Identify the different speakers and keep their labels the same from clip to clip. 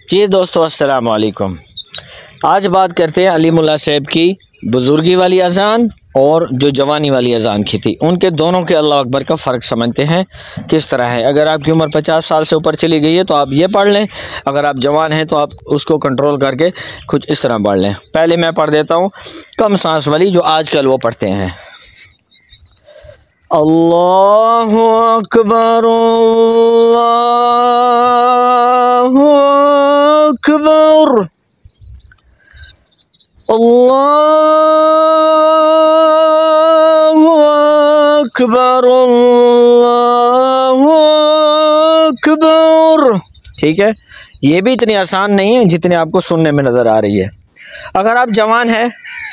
Speaker 1: जी दोस्तों, अस्सलाम वालेकुम। आज बात करते हैं अली मुल्ला साहब की बुज़ुर्गी वाली अज़ान और जो जवानी वाली अज़ान की थी, उनके दोनों के अल्लाह अकबर का फ़र्क समझते हैं किस तरह है। अगर आपकी उम्र 50 साल से ऊपर चली गई है तो आप ये पढ़ लें, अगर आप जवान हैं तो आप उसको कंट्रोल करके कुछ इस तरह पढ़ लें। पहले मैं पढ़ देता हूँ कम सांस वाली जो आजकल वो पढ़ते हैं। अल्लाहु अकबर अल्लाहु अकबर अल्लाहु अकबर अल्लाहु अकबर। ठीक है, ये भी इतनी आसान नहीं है जितनी आपको सुनने में नज़र आ रही है। अगर आप जवान हैं,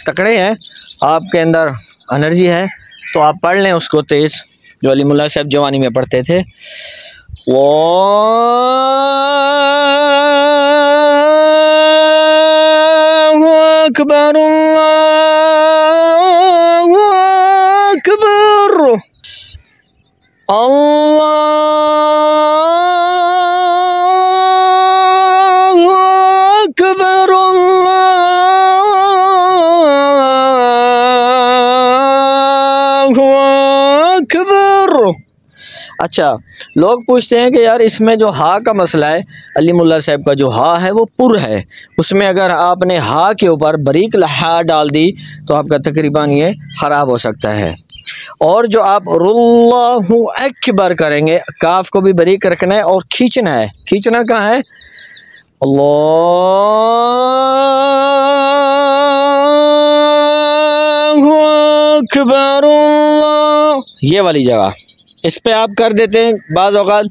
Speaker 1: तकड़े हैं, आपके अंदर एनर्जी है तो आप पढ़ लें उसको तेज़, जो अली मुल्ला साहब जवानी में पढ़ते थे। अल्लाहु अकबर अल्लाहु अकबर अल्लाहु अकबर अल्लाहु अकबर। अच्छा, लोग पूछते हैं कि यार इसमें जो हा का मसला है, अली मुल्ला साहब का जो हा है वो पुर है, उसमें अगर आपने हा के ऊपर बारीक हा डाल दी तो आपका तकरीबन ये ख़राब हो सकता है। और जो आप रुल्लाहु अकबर करेंगे, काफ को भी बारीक रखना है और खींचना है। खींचना कहाँ है? अल्लाहु अकबर अल्लाह, ये वाली जगह इस पे आप कर देते हैं। बाज़ औक़ात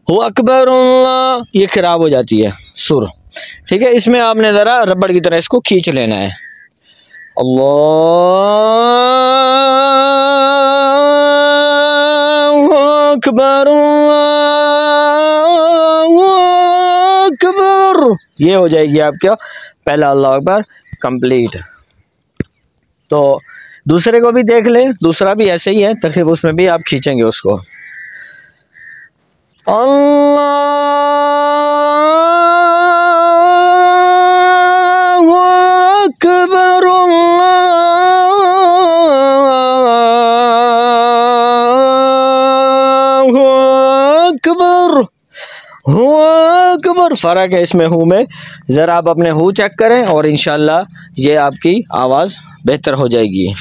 Speaker 1: हु अकबर अल्लाह ये ख़राब हो जाती है सुर। ठीक है, इसमें आपने ज़रा रबड़ की तरह इसको खींच लेना है। अल्लाहु अकबर अल्लाहु अकबर, ये हो जाएगी आपका पहला अल्लाह अकबर कंप्लीट। तो दूसरे को भी देख लें, दूसरा भी ऐसे ही है तकरीबन, उसमें भी आप खींचेंगे उसको। अल्लाहु अकबर अल्लाहु अकबर हु अकबर। फ़र्क है इसमें हु में, ज़रा आप अपने हु चेक करें और इंशाल्लाह ये आपकी आवाज़ बेहतर हो जाएगी।